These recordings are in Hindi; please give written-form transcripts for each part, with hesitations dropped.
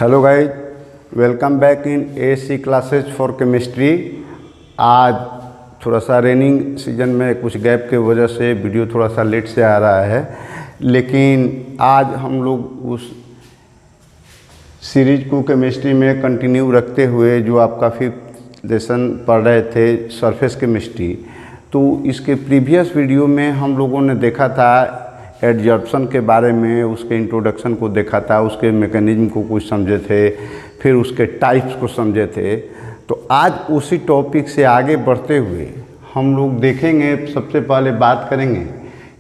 Hello guys, welcome back in ASC classes for chemistry. आज थोड़ा सा रेनिंग सीजन में कुछ गैप के वजह से वीडियो थोड़ा सा लेट से आ रहा है, लेकिन आज हम लोग उस सीरीज को केमिस्ट्री में कंटिन्यू रखते हुए जो आपका फिफ्थ लेसन पढ़ रहे थे सरफेस केमिस्ट्री, तो इसके प्रीवियस वीडियो में हम लोगों ने देखा था एडजॉर्प्शन के बारे में, उसके इंट्रोडक्शन को देखा था, उसके मैकेनिज्म को कुछ समझे थे, फिर उसके टाइप्स को समझे थे। तो आज उसी टॉपिक से आगे बढ़ते हुए हम लोग देखेंगे, सबसे पहले बात करेंगे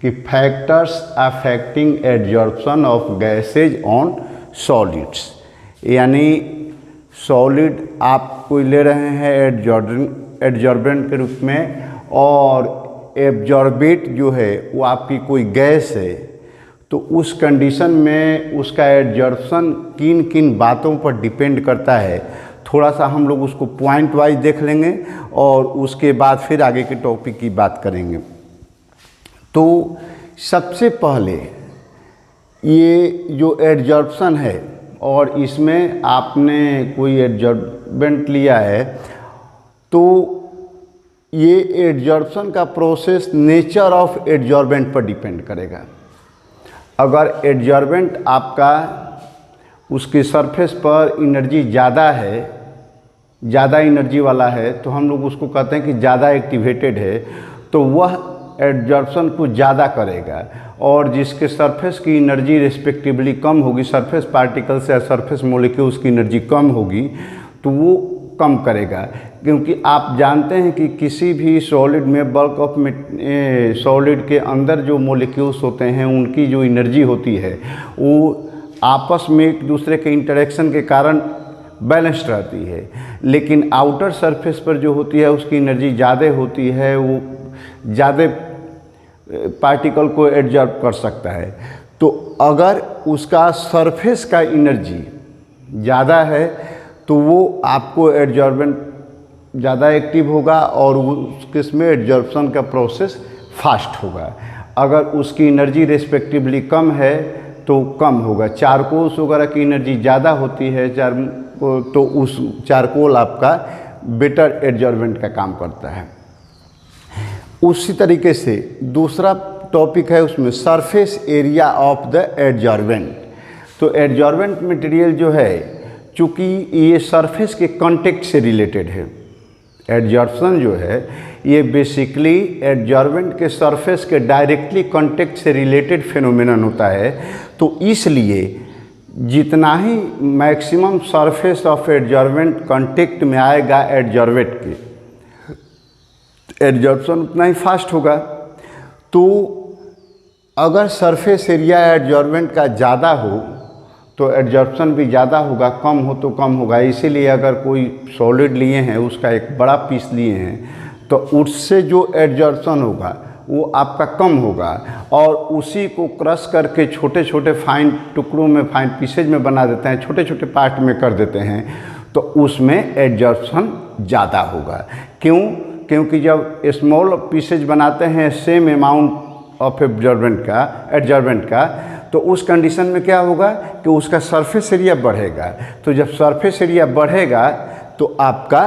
कि factors affecting adsorption of gases on solids. यानी सॉलिड आप कोई ले रहे हैं एडजॉर्बेंट के रूप में, और एब्जॉर्बेट जो है वो आपकी कोई गैस है, तो उस कंडीशन में उसका एडजॉर्प्शन किन किन बातों पर डिपेंड करता है, थोड़ा सा हम लोग उसको पॉइंट वाइज देख लेंगे और उसके बाद फिर आगे के टॉपिक की बात करेंगे। तो सबसे पहले ये जो एडजॉर्प्शन है, और इसमें आपने कोई एडजॉर्बेंट लिया है, तो ये एडजॉर्प्शन का प्रोसेस नेचर ऑफ एडजॉर्बेंट पर डिपेंड करेगा। अगर एडजॉर्बेंट आपका उसके सरफेस पर एनर्जी ज़्यादा है, ज़्यादा एनर्जी वाला है, तो हम लोग उसको कहते हैं कि ज़्यादा एक्टिवेटेड है, तो वह एडजॉर्प्शन को ज़्यादा करेगा। और जिसके सरफेस की एनर्जी रिस्पेक्टिवली कम होगी, सरफेस पार्टिकल्स या सरफेस मॉलिक्यूल्स की एनर्जी कम होगी, तो वो कम करेगा। क्योंकि आप जानते हैं कि किसी भी सॉलिड में बल्क ऑफ सॉलिड के अंदर जो मॉलिक्यूल्स होते हैं, उनकी जो एनर्जी होती है वो आपस में एक दूसरे के इंटरेक्शन के कारण बैलेंस्ड रहती है। लेकिन आउटर सरफेस पर जो होती है उसकी एनर्जी ज़्यादा होती है, वो ज़्यादा पार्टिकल को एब्जॉर्ब कर सकता है। तो अगर उसका सरफेस का एनर्जी ज़्यादा है तो वो आपको एडजॉर्बेंट ज़्यादा एक्टिव होगा और उस केस में एडजॉर्प्शन का प्रोसेस फास्ट होगा। अगर उसकी एनर्जी रिस्पेक्टिवली कम है तो कम होगा। चारकोल्स वगैरह की एनर्जी ज़्यादा होती है तो उस चारकोल आपका बेटर एडजॉर्बेंट का काम करता है। उसी तरीके से दूसरा टॉपिक है उसमें surface area of the adsorbent. तो एडजॉर्बेंट मटेरियल जो है, चूँकि ये सरफेस के कांटेक्ट से रिलेटेड है, एडजॉर्प्शन जो है ये बेसिकली एडजॉर्बेंट के सरफेस के डायरेक्टली कांटेक्ट से रिलेटेड फिनोमेनन होता है। तो इसलिए जितना ही maximum surface of adsorbent contact में आएगा एडजॉर्बेंट के, एडजॉर्प्शन उतना ही फास्ट होगा। तो अगर सरफेस एरिया एडजॉर्बेंट का ज़्यादा हो तो एडजॉर्प्शन भी ज़्यादा होगा, कम हो तो कम होगा। इसीलिए अगर कोई सॉलिड लिए हैं, उसका एक बड़ा पीस लिए हैं, तो उससे जो एडजॉर्प्शन होगा वो आपका कम होगा, और उसी को क्रश करके छोटे छोटे फाइन टुकड़ों में, फाइन पीसेज में बना देते हैं, छोटे छोटे पार्ट में कर देते हैं, तो उसमें एडजॉर्प्शन ज़्यादा होगा। क्यों? क्योंकि जब स्मॉल पीसेज बनाते हैं सेम अमाउंट ऑफ एडजॉर्बेंट का, तो उस कंडीशन में क्या होगा कि उसका सरफेस एरिया बढ़ेगा। तो जब सरफेस एरिया बढ़ेगा तो आपका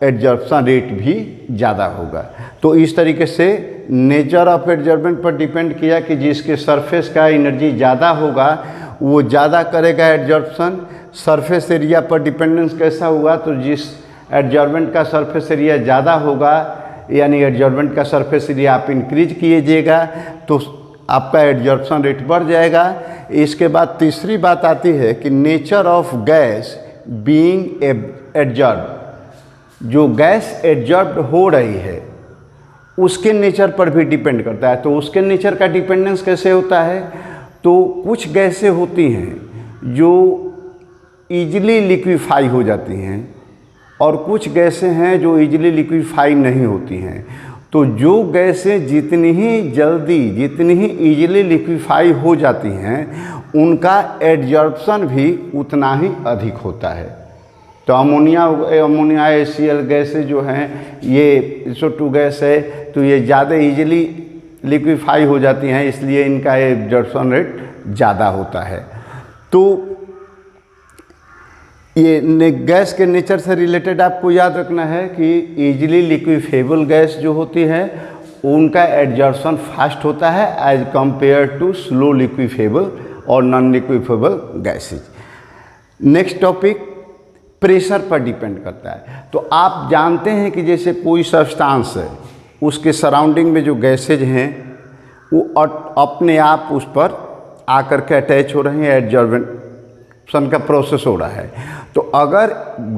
एडजॉर्प्शन रेट भी ज़्यादा होगा। तो इस तरीके से नेचर ऑफ एडजॉर्बेंट पर डिपेंड किया कि जिसके सरफेस का एनर्जी ज़्यादा होगा वो ज़्यादा करेगा एडजॉर्प्शन। सरफेस एरिया पर डिपेंडेंस कैसा हुआ, तो जिस एडजॉर्बेंट का सरफेस एरिया ज़्यादा होगा, यानी एडजॉर्बेंट का सरफेस एरिया आप इंक्रीज कीजिएगा तो आपका एडजॉर्प्शन रेट बढ़ जाएगा। इसके बाद तीसरी बात आती है कि nature of gas being adsorb. जो गैस एडजॉर्ब हो रही है उसके नेचर पर भी डिपेंड करता है। तो उसके नेचर का डिपेंडेंस कैसे होता है, तो कुछ गैसें होती हैं जो ईजिली लिक्विफाई हो जाती हैं, और कुछ गैसें हैं जो ईजिली लिक्विफाई नहीं होती हैं। तो जो गैसें जितनी ही जल्दी, जितनी ही ईजिली लिक्विफाई हो जाती हैं, उनका एडजॉर्प्शन भी उतना ही अधिक होता है। तो अमोनिया HCl गैसें जो हैं, ये SO2 गैस है, तो ये ज़्यादा ईजिली लिक्विफाई हो जाती हैं, इसलिए इनका एडजॉर्प्शन रेट ज़्यादा होता है। तो ये गैस के नेचर से रिलेटेड आपको याद रखना है कि ईजिली लिक्विफेबल गैस जो होती है उनका एडजॉर्प्शन फास्ट होता है as compare to slow liquefiable और non liquefiable gases. Next topic pressure पर डिपेंड करता है। तो आप जानते हैं कि जैसे कोई सब्सटेंस है उसके सराउंडिंग में जो गैसेज हैं वो अपने आप उस पर आकर के अटैच हो रहे हैं, एडजॉर्प्शन का प्रोसेस हो रहा है। तो अगर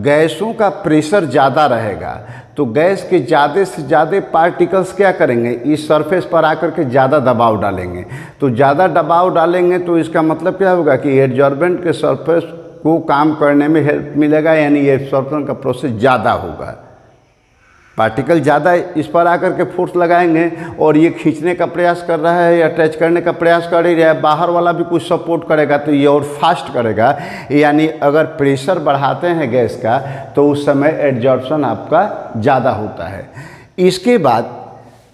गैसों का प्रेशर ज़्यादा रहेगा तो गैस के ज़्यादा से ज़्यादा पार्टिकल्स क्या करेंगे, इस सरफेस पर आकर के ज़्यादा दबाव डालेंगे। तो ज़्यादा दबाव डालेंगे तो इसका मतलब क्या होगा कि एडजॉर्बेंट के सरफेस को काम करने में हेल्प मिलेगा, यानी एब्सॉर्प्शन का प्रोसेस ज़्यादा होगा। पार्टिकल ज़्यादा इस पर आकर के फोर्स लगाएंगे और ये खींचने का प्रयास कर रहा है या अटैच करने का प्रयास कर ही रहा है, बाहर वाला भी कुछ सपोर्ट करेगा तो ये और फास्ट करेगा। यानी अगर प्रेशर बढ़ाते हैं गैस का तो उस समय एडजॉर्प्शन आपका ज़्यादा होता है। इसके बाद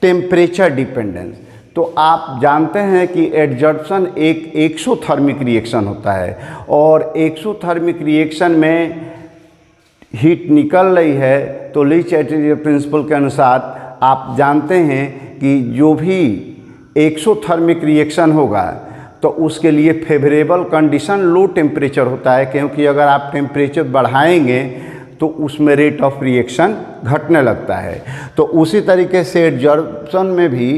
टेम्परेचर डिपेंडेंस। तो आप जानते हैं कि एडजॉर्प्शन एक एक्सोथर्मिक रिएक्शन होता है और एक्सोथर्मिक रिएक्शन में हीट निकल रही है तो ली-चाइटर्जी प्रिंसिपल के अनुसार आप जानते हैं कि जो भी एक्सोथर्मिक रिएक्शन होगा तो उसके लिए फेवरेबल कंडीशन लो टेम्परेचर होता है, क्योंकि अगर आप टेम्परेचर बढ़ाएंगे तो उसमें रेट ऑफ रिएक्शन घटने लगता है। तो उसी तरीके से एडजॉर्प्शन में भी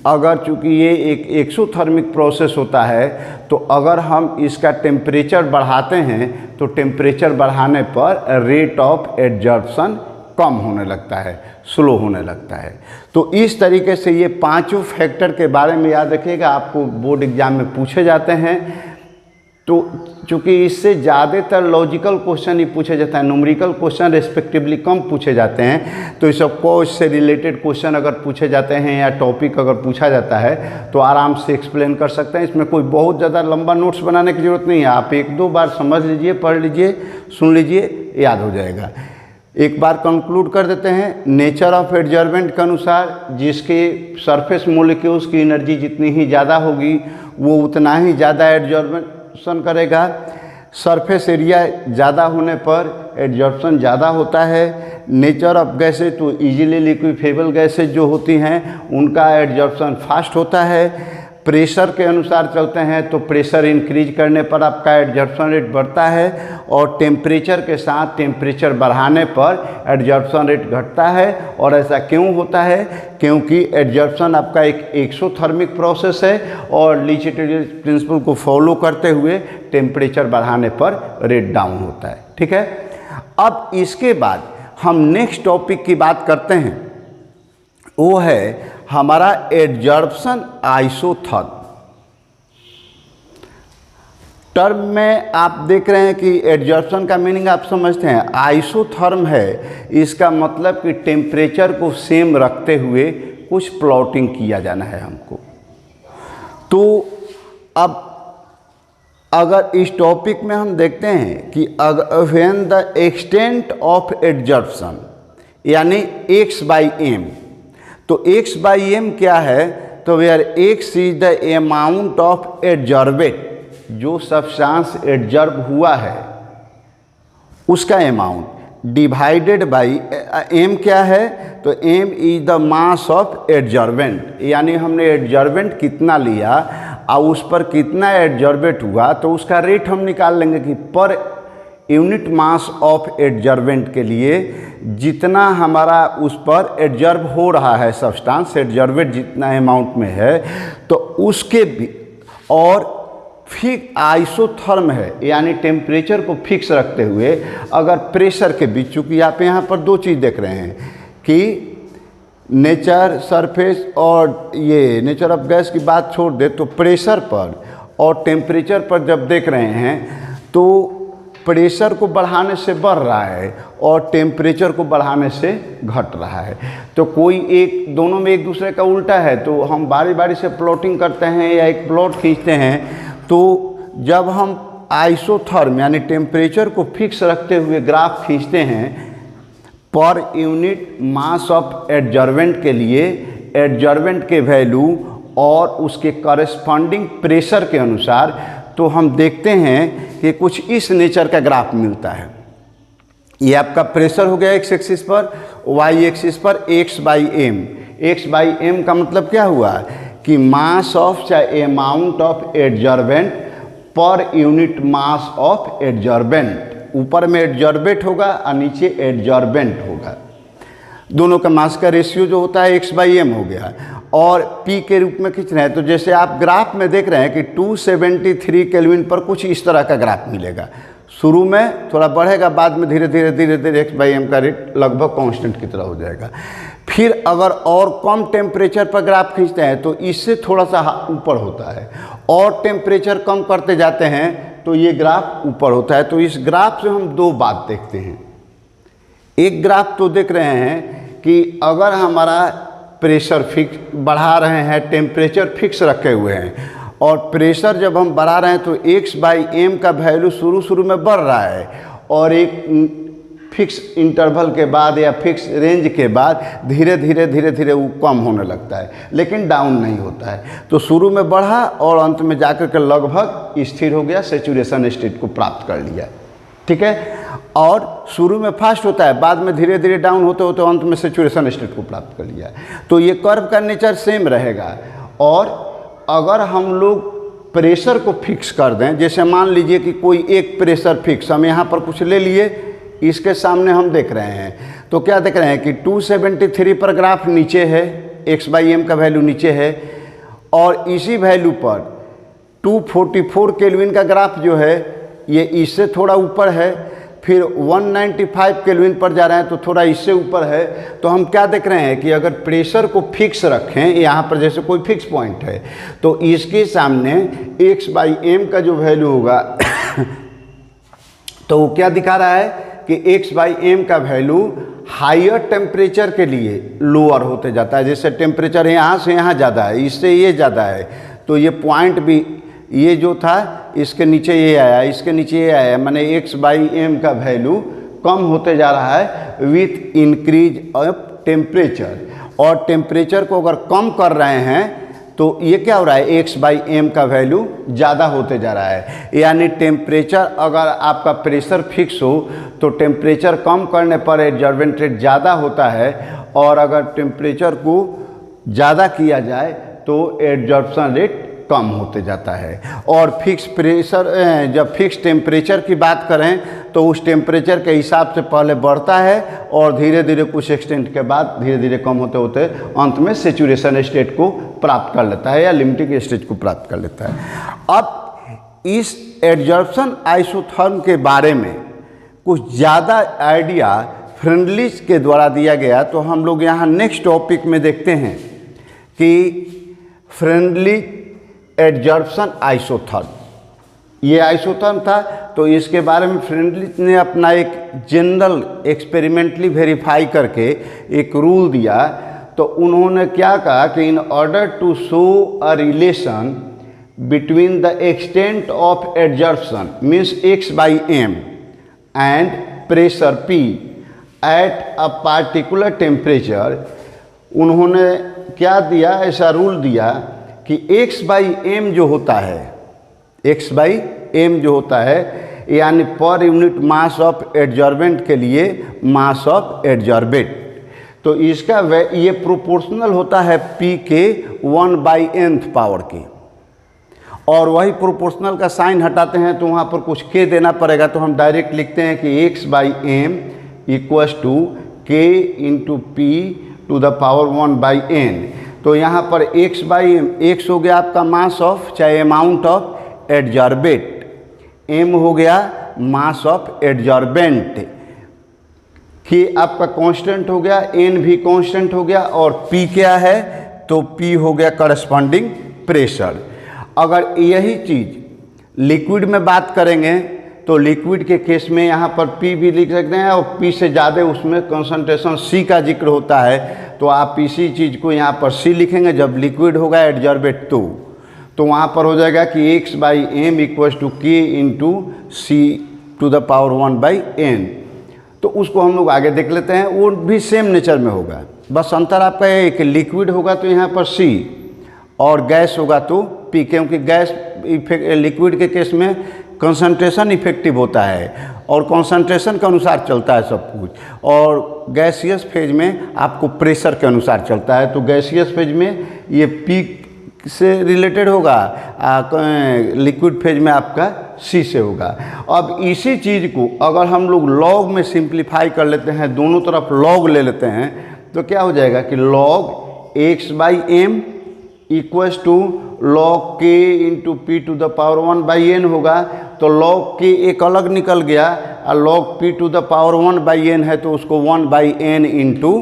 अगर चूँकि ये एक एक्सोथर्मिक प्रोसेस होता है तो अगर हम इसका टेम्परेचर बढ़ाते हैं तो टेम्परेचर बढ़ाने पर रेट ऑफ एडजॉर्प्शन कम होने लगता है, स्लो होने लगता है। तो इस तरीके से ये पांचों फैक्टर के बारे में याद रखिएगा, आपको बोर्ड एग्जाम में पूछे जाते हैं। तो चूँकि इससे ज़्यादातर लॉजिकल क्वेश्चन ही पूछे जाता है, न्यूमेरिकल क्वेश्चन रेस्पेक्टिवली कम पूछे जाते हैं। तो इस सबको इससे रिलेटेड क्वेश्चन अगर पूछे जाते हैं या टॉपिक अगर पूछा जाता है तो आराम से एक्सप्लेन कर सकते हैं। इसमें कोई बहुत ज़्यादा लंबा नोट्स बनाने की ज़रूरत नहीं है, आप एक दो बार समझ लीजिए, पढ़ लीजिए, सुन लीजिए, याद हो जाएगा। एक बार कंक्लूड कर देते हैं। नेचर ऑफ एडजॉर्बेंट के अनुसार जिसके सरफेस मॉलिक्यूल्स की एनर्जी जितनी ही ज़्यादा होगी वो उतना ही ज़्यादा एडजॉर्बेंशन करेगा। सरफेस एरिया ज़्यादा होने पर एडजॉर्प्शन ज़्यादा होता है। नेचर ऑफ गैसेज तो इजीली लिक्विफेबल गैसेज जो होती हैं उनका एडजॉर्प्शन फास्ट होता है। प्रेशर के अनुसार चलते हैं तो प्रेशर इंक्रीज करने पर आपका एडजॉर्प्शन रेट बढ़ता है और टेम्परेचर के साथ टेम्परेचर बढ़ाने पर एडजॉर्प्शन रेट घटता है। और ऐसा क्यों होता है? क्योंकि एडजॉर्प्शन आपका एक एक्सोथर्मिक प्रोसेस है और ली-चाइटर्जी प्रिंसिपल को फॉलो करते हुए टेम्परेचर बढ़ाने पर रेट डाउन होता है। ठीक है, अब इसके बाद हम नेक्स्ट टॉपिक की बात करते हैं, वो है हमारा एडजॉर्प्शन आइसोथर्म। टर्म में आप देख रहे हैं कि एडजॉर्प्शन का मीनिंग आप समझते हैं, आइसोथर्म है, इसका मतलब कि टेम्परेचर को सेम रखते हुए कुछ प्लॉटिंग किया जाना है हमको। तो अब अगर इस टॉपिक में हम देखते हैं कि when the extent of adsorption यानी x/m, तो x/m क्या है? तो where x is the amount of adsorbate, जो सब्सटेंस एडजॉर्ब हुआ है उसका अमाउंट डिवाइडेड बाई m क्या है? तो m is the mass of adsorbent, यानी हमने एडजॉर्बेंट कितना लिया और उस पर कितना एडजॉर्बेट हुआ तो उसका रेट हम निकाल लेंगे कि पर यूनिट मास ऑफ एडजॉर्बेंट के लिए जितना हमारा उस पर एडजॉर्ब हो रहा है सब्सटेंस, एडजॉर्बेट जितना अमाउंट में है तो उसके भी, और फिक्स आइसोथर्म है यानी टेम्परेचर को फिक्स रखते हुए अगर प्रेशर के बीच, चूँकि आप यहाँ पर दो चीज़ देख रहे हैं कि नेचर सरफेस और ये नेचर ऑफ गैस की बात छोड़ दे तो प्रेशर पर और टेम्परेचर पर जब देख रहे हैं तो प्रेशर को बढ़ाने से बढ़ रहा है और टेम्परेचर को बढ़ाने से घट रहा है। तो कोई एक, दोनों में एक दूसरे का उल्टा है, तो हम बारी बारी से प्लॉटिंग करते हैं या एक प्लॉट खींचते हैं। तो जब हम आइसोथर्म यानी टेम्परेचर को फिक्स रखते हुए ग्राफ खींचते हैं पर यूनिट मास ऑफ एडजॉर्बेंट के लिए, एडजॉर्बेंट के वैल्यू और उसके कॉरेस्पॉन्डिंग प्रेशर के अनुसार, तो हम देखते हैं कि कुछ इस नेचर का ग्राफ मिलता है। ये आपका प्रेशर हो गया एक्स एक्सिस पर, वाई एक्सिस पर x by m. X by m का मतलब क्या हुआ कि मास ऑफ चाहे amount of adsorbent per unit mass of adsorbent. ऊपर में एडजॉर्बेंट होगा और नीचे एडजॉर्बेंट होगा, दोनों का मास का रेशियो जो होता है एक्स बाई एम हो गया। और पी के रूप में खींच रहे हैं तो जैसे आप ग्राफ में देख रहे हैं कि 273 केल्विन पर कुछ इस तरह का ग्राफ मिलेगा। शुरू में थोड़ा बढ़ेगा, बाद में धीरे धीरे एक्स बाई एम का रेट लगभग कांस्टेंट की तरह हो जाएगा। फिर अगर और कम टेम्परेचर पर ग्राफ खींचते हैं तो इससे थोड़ा सा ऊपर होता है, और टेम्परेचर कम करते जाते हैं तो ये ग्राफ ऊपर होता है। तो इस ग्राफ से हम दो बात देखते हैं। एक ग्राफ तो देख रहे हैं कि अगर हमारा प्रेशर फिक्स बढ़ा रहे हैं, टेम्परेचर फिक्स रखे हुए हैं, और प्रेशर जब हम बढ़ा रहे हैं तो एक्स बाई एम का वैल्यू शुरू में बढ़ रहा है, और एक फिक्स इंटरवल के बाद या फिक्स रेंज के बाद धीरे धीरे वो कम होने लगता है, लेकिन डाउन नहीं होता है। तो शुरू में बढ़ा और अंत में जाकर के लगभग स्थिर हो गया, सैचुरेशन स्टेट को प्राप्त कर लिया, ठीक है। और शुरू में फास्ट होता है, बाद में धीरे धीरे डाउन होते होते अंत में सैचुरेशन स्टेट को प्राप्त कर लिया। तो ये कर्व का नेचर सेम रहेगा। और अगर हम लोग प्रेशर को फिक्स कर दें, जैसे मान लीजिए कि कोई एक प्रेशर फिक्स हम यहाँ पर कुछ ले लिए, इसके सामने हम देख रहे हैं, तो क्या देख रहे हैं कि 273 पर ग्राफ नीचे है, एक्स बाई एम का वैल्यू नीचे है, और इसी वैल्यू पर 244 केल्विन का ग्राफ जो है ये इससे थोड़ा ऊपर है। फिर 195 केल्विन पर जा रहे हैं तो थोड़ा इससे ऊपर है। तो हम क्या देख रहे हैं कि अगर प्रेशर को फिक्स रखें, यहाँ पर जैसे कोई फिक्स पॉइंट है, तो इसके सामने एक्स बाई एम का जो वैल्यू होगा तो वो क्या दिखा रहा है कि एक्स बाई एम का वैल्यू हायर टेम्परेचर के लिए लोअर होते जाता है। जैसे टेम्परेचर यहाँ से यहाँ ज़्यादा है, इससे ये ज़्यादा है, तो ये पॉइंट भी ये जो था इसके नीचे ये आया, इसके नीचे ये आया, माने एक्स बाई एम का वैल्यू कम होते जा रहा है विथ इंक्रीज ऑफ टेम्परेचर। और टेम्परेचर को अगर कम कर रहे हैं तो ये क्या हो रहा है, एक्स बाई एम का वैल्यू ज़्यादा होते जा रहा है। यानी टेम्परेचर, अगर आपका प्रेशर फिक्स हो तो टेम्परेचर कम करने पर एडजॉर्बेंट रेट ज़्यादा होता है, और अगर टेम्परेचर को ज़्यादा किया जाए तो एडजॉर्प्शन रेट कम होते जाता है। और फिक्स प्रेशर, जब फिक्स टेम्परेचर की बात करें तो उस टेम्परेचर के हिसाब से पहले बढ़ता है और धीरे धीरे कुछ एक्सटेंट के बाद धीरे धीरे कम होते होते अंत में सैचुरेशन स्टेट को प्राप्त कर लेता है या लिमिटिंग स्टेट को प्राप्त कर लेता है। अब इस एडजॉर्प्शन आइसोथर्म के बारे में कुछ ज़्यादा आइडिया फ्रेंडलिज के द्वारा दिया गया। तो हम लोग यहाँ नेक्स्ट टॉपिक में देखते हैं कि फ्रेंडलिज एडजॉर्प्शन आइसोथर्म, ये आइसोथर्म था। तो इसके बारे में फ्रेंडलिज ने अपना एक जनरल एक्सपेरिमेंटली वेरीफाई करके एक रूल दिया। तो उन्होंने क्या कहा कि in order to show a relation between the extent of adsorption means x by m and pressure p at a particular temperature, उन्होंने क्या दिया, ऐसा रूल दिया कि एक्स बाई एम जो होता है, एक्स बाई एम जो होता है यानी पर यूनिट मास ऑफ एडजॉर्बेंट के लिए मास ऑफ एडजॉर्बेंट, तो इसका ये प्रोपोर्शनल होता है पी के 1/nth पावर के। और वही प्रोपोर्शनल का साइन हटाते हैं तो वहाँ पर कुछ के देना पड़ेगा। तो हम डायरेक्ट लिखते हैं कि x by m equals to k into p to the power 1/n। तो यहाँ पर एक्स बाई एम, एक्स हो गया आपका मास ऑफ चाहे अमाउंट ऑफ एडजॉर्बेंट, एम हो गया मास ऑफ एडजॉर्बेंट कि आपका कांस्टेंट हो गया, एन भी कांस्टेंट हो गया, और पी क्या है तो पी हो गया करस्पॉन्डिंग प्रेशर। अगर यही चीज़ लिक्विड में बात करेंगे तो लिक्विड के केस में यहाँ पर पी भी लिख सकते हैं, और पी से ज़्यादा उसमें कंसंट्रेशन सी का जिक्र होता है तो आप इसी चीज़ को यहाँ पर सी लिखेंगे। जब लिक्विड होगा एडजॉर्बेंट तो वहाँ पर हो जाएगा कि x by m equals to k into c to the power 1/n। तो उसको हम लोग आगे देख लेते हैं, वो भी सेम नेचर में होगा, बस अंतर आपका ये है कि लिक्विड होगा तो यहाँ पर सी और गैस होगा तो पी, क्योंकि गैस लिक्विड के केस में कंसंट्रेशन इफेक्टिव होता है और कंसंट्रेशन के अनुसार चलता है सब कुछ। और गैसियस फेज में आपको प्रेशर के अनुसार चलता है। तो गैसियस फेज में ये पी से रिलेटेड होगा, लिक्विड फेज में आपका सी से होगा। अब इसी चीज़ को अगर हम लोग लॉग में सिंप्लीफाई कर लेते हैं, दोनों तरफ लॉग ले लेते हैं, तो क्या हो जाएगा कि log x/m equals to log k into p to the power 1/n होगा। तो log k एक अलग निकल गया और log p to the power 1/n है, तो उसको 1/n इंटू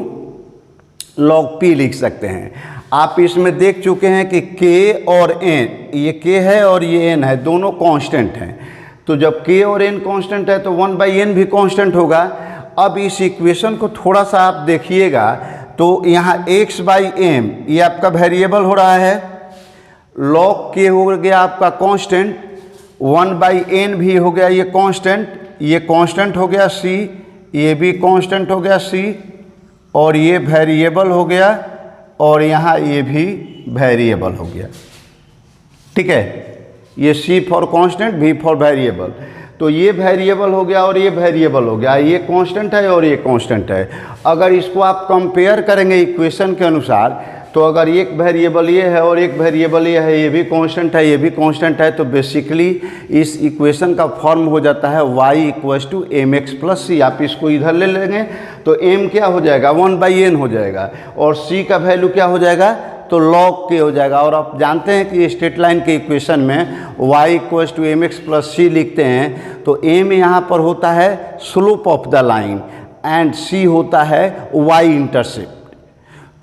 log p लिख सकते हैं। आप इसमें देख चुके हैं कि k और n, ये k है और ये n है, दोनों कांस्टेंट हैं। तो जब k और n कांस्टेंट है तो 1/n भी कांस्टेंट होगा। अब इस इक्वेशन को थोड़ा सा आप देखिएगा तो यहाँ x/m ये आपका वेरिएबल हो रहा है, log k हो गया आपका कांस्टेंट, 1/n भी हो गया ये कांस्टेंट हो गया c, ये भी कांस्टेंट हो गया c, और ये वेरिएबल हो गया, और यहाँ ये भी वेरिएबल हो गया। ठीक है, ये C for constant, V for variable. तो ये वेरिएबल हो गया और ये वेरिएबल हो गया, ये कांस्टेंट है और ये कांस्टेंट है। अगर इसको आप कंपेयर करेंगे इक्वेशन के अनुसार, तो अगर एक वेरिएबल ये है और एक वेरिएबल ये है, ये भी कांस्टेंट है, ये भी कांस्टेंट है, तो बेसिकली इस इक्वेशन का फॉर्म हो जाता है y equals to m x plus c. आप इसको इधर ले लेंगे तो m क्या हो जाएगा, 1/n हो जाएगा, और c का वैल्यू क्या हो जाएगा, तो log k हो जाएगा। और आप जानते हैं कि स्ट्रेट लाइन के इक्वेशन में y equals to m x plus c लिखते हैं, तो m यहाँ पर होता है slope of the line and c होता है y इंटरसेप्ट।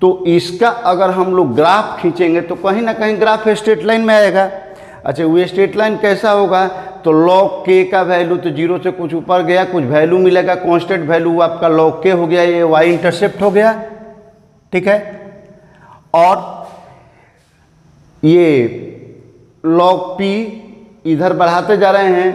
तो इसका अगर हम लोग ग्राफ खींचेंगे तो कहीं ना कहीं ग्राफ स्ट्रेट लाइन में आएगा। अच्छा, वो स्ट्रेट लाइन कैसा होगा, तो log k का वैल्यू तो 0 से कुछ ऊपर गया, कुछ वैल्यू मिलेगा, कांस्टेंट वैल्यू आपका log k हो गया, ये y इंटरसेप्ट हो गया। ठीक है, और ये log p इधर बढ़ाते जा रहे हैं,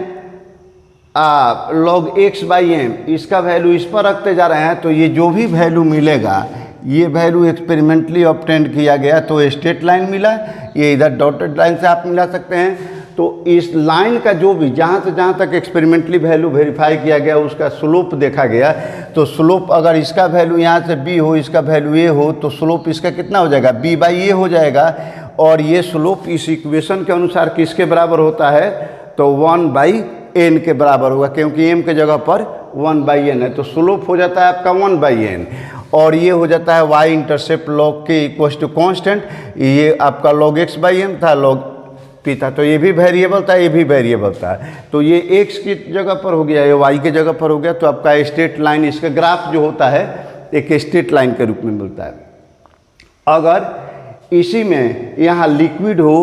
log x/m इसका वैल्यू इस पर रखते जा रहे हैं, तो ये जो भी वैल्यू मिलेगा, ये वैल्यू एक्सपेरिमेंटली ऑब्टेंड किया गया तो स्ट्रेट लाइन मिला, ये इधर डॉटेड लाइन से आप मिला सकते हैं। तो इस लाइन का जो भी जहाँ से जहाँ तक एक्सपेरिमेंटली वैल्यू वेरीफाई किया गया उसका स्लोप देखा गया, तो स्लोप अगर इसका वैल्यू यहाँ से b हो, इसका वैल्यू a हो, तो स्लोप इसका कितना हो जाएगा, b/a हो जाएगा। और ये स्लोप इस इक्वेशन के अनुसार किसके बराबर होता है, तो 1/n के बराबर होगा, क्योंकि m के जगह पर 1/n है, तो स्लोप हो जाता है आपका 1/n। और ये हो जाता है y intercept log k equals to constant, ये आपका log x/m था, log p था, तो ये भी वेरिएबल था, ये भी वेरिएबल था, तो ये x की जगह पर हो गया, ये y की जगह पर हो गया। तो आपका स्ट्रेट लाइन, इसका ग्राफ जो होता है एक स्ट्रेट लाइन के रूप में मिलता है। अगर इसी में यहाँ लिक्विड हो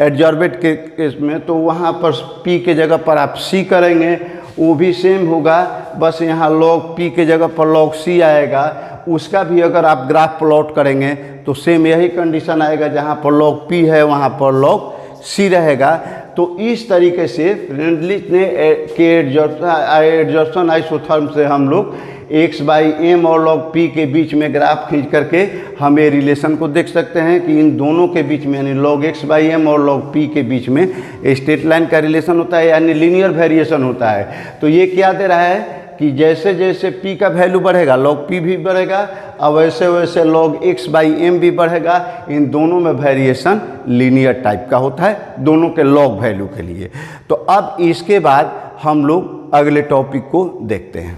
एडजॉर्बेट के केस में, तो वहाँ पर p के जगह पर आप c करेंगे, वो भी सेम होगा, बस यहाँ log p के जगह पर log c आएगा। उसका भी अगर आप ग्राफ प्लॉट करेंगे तो सेम यही कंडीशन आएगा, जहाँ पर log p है वहाँ पर log c रहेगा। तो इस तरीके से फ्रेंडली के एडजॉर्प्शन आइसोथर्म से हम लोग x/m और log p के बीच में ग्राफ खींच करके हम ये रिलेशन को देख सकते हैं कि इन दोनों के बीच में, यानी log x/m और log p के बीच में स्ट्रेट लाइन का रिलेशन होता है, यानी लीनियर वेरिएशन होता है। तो ये क्या दे रहा है कि जैसे जैसे p का वैल्यू बढ़ेगा log p भी बढ़ेगा, और वैसे वैसे log x/m भी बढ़ेगा। इन दोनों में वेरिएशन लीनियर टाइप का होता है, दोनों के log वैल्यू के लिए। तो अब इसके बाद हम लोग अगले टॉपिक को देखते हैं।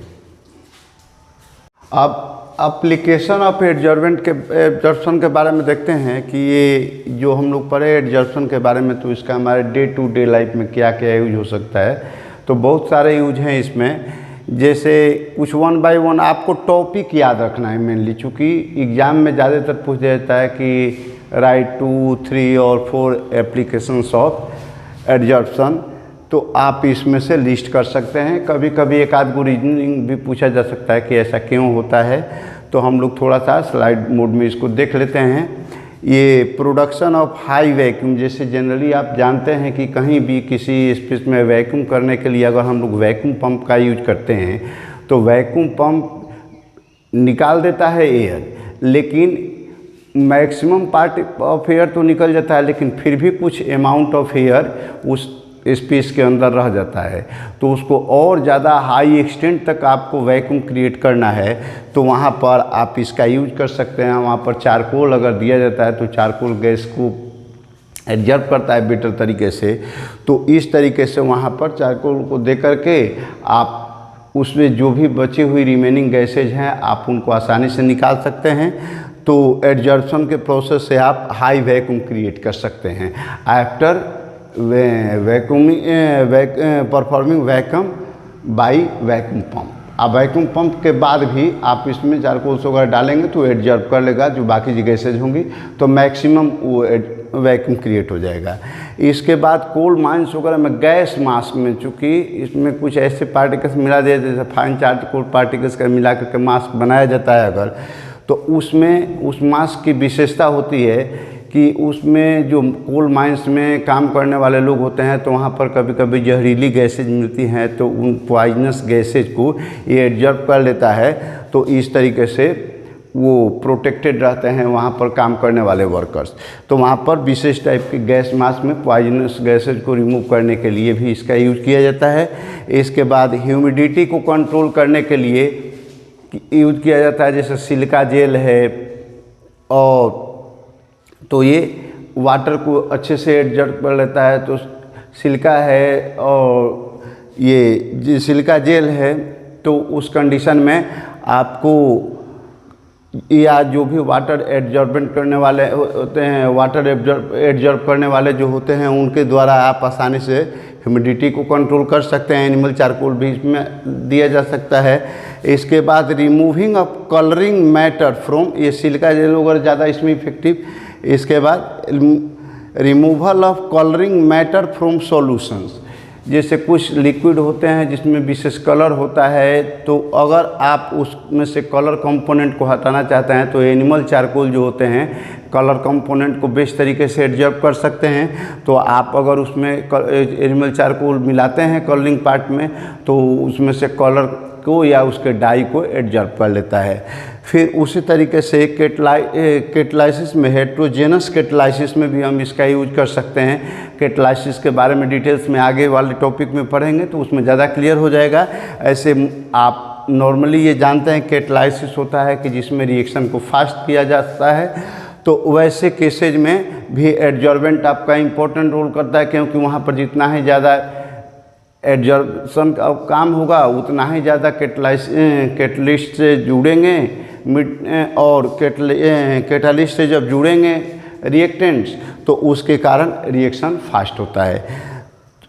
अब एप्लीकेशन ऑफ एडजॉर्प्शन के बारे में देखते हैं कि ये जो हम लोग पढ़े एडजॉर्प्शन के बारे में, तो इसका हमारे डे टू डे लाइफ में क्या क्या यूज हो सकता है। तो बहुत सारे यूज हैं इसमें, जैसे कुछ 1 बाय 1 आपको टॉपिक याद रखना है मेनली, चूँकि एग्ज़ाम में ज़्यादातर पूछ जाता है कि राइट 2, 3 और 4 एप्लीकेशंस ऑफ एडजॉर्प्शन, तो आप इसमें से लिस्ट कर सकते हैं। कभी कभी एक आध गो रीजनिंग भी पूछा जा सकता है कि ऐसा क्यों होता है, तो हम लोग थोड़ा सा स्लाइड मोड में इसको देख लेते हैं। ये प्रोडक्शन ऑफ हाई वैक्यूम, जैसे जनरली आप जानते हैं कि कहीं भी किसी स्पेस में वैक्यूम करने के लिए अगर हम लोग वैक्यूम पंप का यूज करते हैं, तो वैक्यूम पंप निकाल देता है एयर, लेकिन मैक्सिमम पार्ट ऑफ एयर तो निकल जाता है, लेकिन फिर भी कुछ अमाउंट ऑफ एयर उस स्पेस के अंदर रह जाता है। तो उसको और ज़्यादा हाई एक्सटेंट तक आपको वैक्यूम क्रिएट करना है तो वहाँ पर आप इसका यूज कर सकते हैं। वहाँ पर चारकोल अगर दिया जाता है तो चारकोल गैस को एब्जॉर्ब करता है बेटर तरीके से। तो इस तरीके से वहाँ पर चारकोल को दे करके आप उसमें जो भी बची हुई रिमेनिंग गैसेज हैं आप उनको आसानी से निकाल सकते हैं। तो एडजॉर्प्शन के प्रोसेस से आप हाई वैक्यूम क्रिएट कर सकते हैं after performing vacuum by vacuum pump. अब वैक्यूम पंप के बाद भी आप इसमें चारकोल वगैरह डालेंगे तो एडजॉर्ब कर लेगा जो बाकी जो गैसेज होंगी, तो मैक्सिमम वो वैक्यूम क्रिएट हो जाएगा। इसके बाद कोल माइंस वगैरह में गैस मास्क में चूँकि इसमें कुछ ऐसे पार्टिकल्स मिला दिए जैसे फाइन चार्ज कोल पार्टिकल्स का मिला करके मास्क बनाया जाता है अगर, तो उसमें उस मास्क की विशेषता होती है कि उसमें जो कोल माइंस में काम करने वाले लोग होते हैं तो वहाँ पर कभी कभी जहरीली गैसेज मिलती हैं तो उन पॉइजनस गैसेज को ये एब्जॉर्ब कर लेता है। तो इस तरीके से वो प्रोटेक्टेड रहते हैं वहाँ पर काम करने वाले वर्कर्स। तो वहाँ पर विशेष टाइप के गैस मास्क में पॉइजनस गैसेज को रिमूव करने के लिए भी इसका यूज किया जाता है। इसके बाद ह्यूमिडिटी को कंट्रोल करने के लिए यूज किया जाता है, जैसे सिलिका जेल है, और तो ये वाटर को अच्छे से एडजस्ट कर लेता है। तो सिलिका है और ये सिलिका जेल है तो उस कंडीशन में आपको या जो भी वाटर एब्जॉर्बेंट करने वाले होते हैं, वाटर एब्जॉर्ब करने वाले जो होते हैं उनके द्वारा आप आसानी से ह्यूमिडिटी को कंट्रोल कर सकते हैं। एनिमल चारकोल भी इसमें दिया जा सकता है। इसके बाद removing of colouring matter from, ये सिलिका जेल वगैरह ज़्यादा इसमें इफेक्टिव। इसके बाद removal of colouring matter from solutions, जैसे कुछ लिक्विड होते हैं जिसमें विशेष कलर होता है, तो अगर आप उसमें से कलर कंपोनेंट को हटाना चाहते हैं तो एनिमल चारकोल जो होते हैं कलर कंपोनेंट को बेस्ट तरीके से एब्जॉर्ब कर सकते हैं। तो आप अगर उसमें एनिमल चारकोल मिलाते हैं कलरिंग पार्ट में तो उसमें से कलर को या उसके डाई को एब्जॉर्ब कर लेता है। फिर उसी तरीके से कैटालाइसिस में, हेट्रोजेनस कैटालाइसिस में भी हम इसका यूज कर सकते हैं। कैटालाइसिस के बारे में डिटेल्स में आगे वाले टॉपिक में पढ़ेंगे तो उसमें ज़्यादा क्लियर हो जाएगा। ऐसे आप नॉर्मली ये जानते हैं कैटालाइसिस होता है कि जिसमें रिएक्शन को फास्ट किया जाता है, तो वैसे केसेज में भी एडजॉर्बेंट आपका इम्पोर्टेंट रोल करता है, क्योंकि वहाँ पर जितना ही ज़्यादा एडजॉर्प्शन का काम होगा उतना ही ज़्यादा कैटलिस्ट से जुड़ेंगे और कैटालिस्ट से जब जुड़ेंगे रिएक्टेंट्स तो उसके कारण रिएक्शन फास्ट होता है।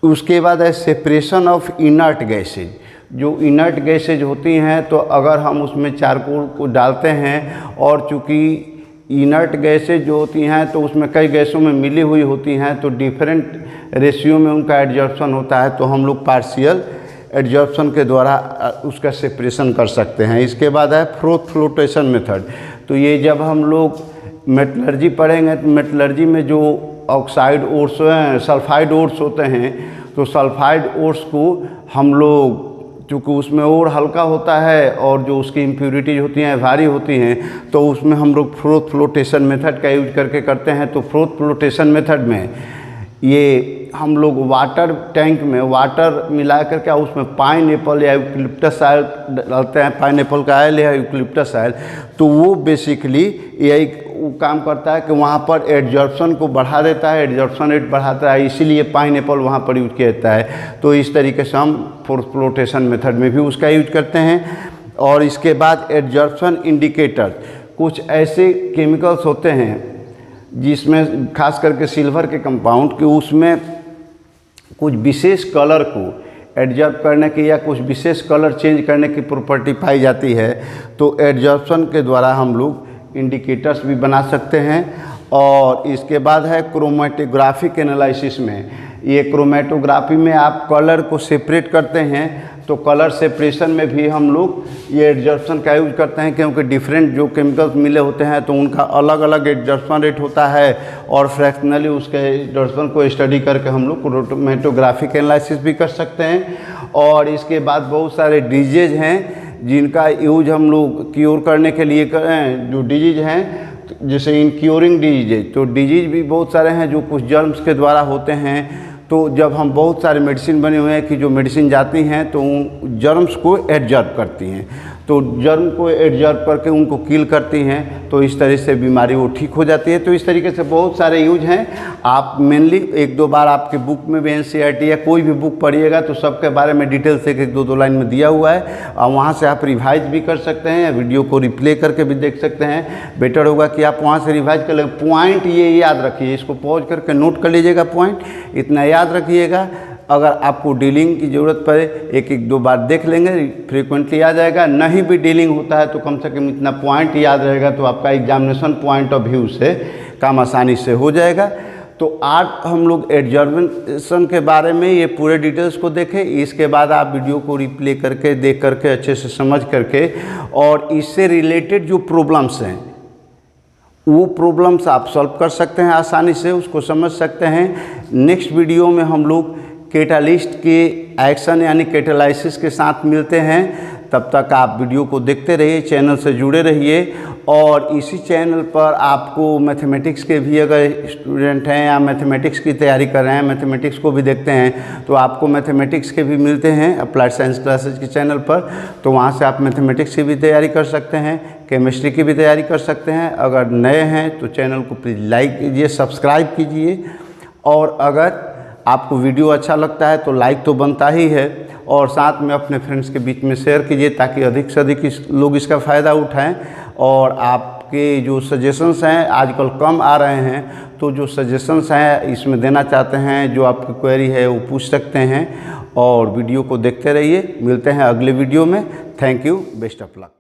उसके बाद है सेपरेशन ऑफ इनर्ट गैसेज। जो इनर्ट गैसेज होती हैं तो अगर हम उसमें चारकोल को डालते हैं और चूँकि इनर्ट गैसेज जो होती हैं तो उसमें कई गैसों में मिली हुई होती हैं तो डिफरेंट रेशियो में उनका एडजॉर्प्शन होता है, तो हम लोग पार्शियल एडजॉर्प्शन के द्वारा उसका सेपरेशन कर सकते हैं। इसके बाद है फ्लोटेशन मेथड। तो ये जब हम लोग मेटलर्जी पढ़ेंगे तो मेटलर्जी में जो ऑक्साइड ओर्स सल्फाइड ओर्स होते हैं तो सल्फाइड ओर्स को हम लोग, चूँकि उसमें और हल्का होता है और जो उसकी इम्प्यूरिटीज होती हैं भारी होती हैं, तो उसमें हम लोग फ्लोटेशन मेथड का यूज करके करते हैं। तो फ्लोटेशन मेथड में ये हम लोग वाटर टैंक में वाटर मिला करके उसमें पाइनएप्पल या यूकलिप्टस ऑयल डालते हैं, पाइनएप्पल का ऑयल या यूकलिप्टस ऑयल, तो वो बेसिकली यही काम करता है कि वहाँ पर एडजॉर्प्शन को बढ़ा देता है, एडजॉर्प्शन रेट बढ़ाता है, इसीलिए पाइनएप्पल वहाँ पर यूज किया जाता है। तो इस तरीके से हम फ्लोटेशन मेथड में भी उसका यूज करते हैं। और इसके बाद एडजॉर्प्शन इंडिकेटर, कुछ ऐसे केमिकल्स होते हैं जिसमें खास करके सिल्वर के कंपाउंड के उसमें कुछ विशेष कलर को एडजॉर्ब करने की या कुछ विशेष कलर चेंज करने की प्रॉपर्टी पाई जाती है, तो एडजॉर्प्शन के द्वारा हम लोग इंडिकेटर्स भी बना सकते हैं। और इसके बाद है क्रोमेटोग्राफिक एनालिसिस में, ये क्रोमेटोग्राफी में आप कलर को सेपरेट करते हैं, तो कलर सेपरेशन में भी हम लोग ये एडजॉर्प्शन का यूज करते हैं, क्योंकि डिफरेंट जो केमिकल्स मिले होते हैं तो उनका अलग अलग एडजॉर्प्शन रेट होता है और फ्रैक्शनली उसके एडजॉर्प्शन को स्टडी करके हम लोग क्रोमेटोग्राफिक एनालिसिस भी कर सकते हैं। और इसके बाद बहुत सारे डिजीज हैं जिनका यूज हम लोग क्योर करने के लिए करें, जो डिजीज हैं जैसे इनक्योरिंग डिजीज, तो डिजीज भी बहुत सारे हैं जो कुछ जर्म्स के द्वारा होते हैं, तो जब हम बहुत सारे मेडिसिन बने हुए हैं कि जो मेडिसिन जाती हैं तो जर्म्स को एब्जॉर्ब करती हैं, तो जर्म को एब्जॉर्ब करके उनको किल करती हैं, तो इस तरह से बीमारी वो ठीक हो जाती है। तो इस तरीके से बहुत सारे यूज हैं। आप मेनली 1-2 बार आपके बुक में भी NCERT या कोई भी बुक पढ़िएगा तो सबके बारे में डिटेल से 1-2 लाइन में दिया हुआ है, और वहाँ से आप रिवाइज भी कर सकते हैं या वीडियो को रिप्ले करके भी देख सकते हैं। बेटर होगा कि आप वहाँ से रिवाइज कर लेंगे। पॉइंट ये याद रखिए, इसको पॉज करके नोट कर लीजिएगा, पॉइंट इतना याद रखिएगा। अगर आपको डीलिंग की ज़रूरत पड़े 1-2 बार देख लेंगे, फ्रीक्वेंटली आ जाएगा। नहीं भी डीलिंग होता है तो कम से कम इतना पॉइंट याद रहेगा, तो आपका एग्जामिनेशन पॉइंट ऑफ व्यू से काम आसानी से हो जाएगा। तो आज हम लोग एडजॉर्प्शन के बारे में ये पूरे डिटेल्स को देखें। इसके बाद आप वीडियो को रिप्ले करके देख करके अच्छे से समझ करके और इससे रिलेटेड जो प्रॉब्लम्स हैं वो प्रॉब्लम्स आप सॉल्व कर सकते हैं आसानी से, उसको समझ सकते हैं। नेक्स्ट वीडियो में हम लोग कैटालिस्ट के एक्शन यानी कैटालाइसिस के साथ मिलते हैं। तब तक आप वीडियो को देखते रहिए, चैनल से जुड़े रहिए। और इसी चैनल पर आपको मैथमेटिक्स के भी अगर स्टूडेंट हैं या मैथमेटिक्स की तैयारी कर रहे हैं, मैथमेटिक्स को भी देखते हैं, तो आपको मैथमेटिक्स के भी मिलते हैं अप्लाइड साइंस क्लासेज के चैनल पर। तो वहाँ से आप मैथमेटिक्स की भी तैयारी कर सकते हैं, केमिस्ट्री की भी तैयारी कर सकते हैं। अगर नए हैं तो चैनल को प्लीज़ लाइक कीजिए, सब्सक्राइब कीजिए। और अगर आपको वीडियो अच्छा लगता है तो लाइक तो बनता ही है, और साथ में अपने फ्रेंड्स के बीच में शेयर कीजिए ताकि अधिक से अधिक लोग इसका फ़ायदा उठाएं। और आपके जो सजेशंस हैं आजकल कम आ रहे हैं, तो जो सजेशंस हैं इसमें देना चाहते हैं, जो आपकी क्वेरी है वो पूछ सकते हैं। और वीडियो को देखते रहिए। मिलते हैं अगले वीडियो में। Thank you, best of luck.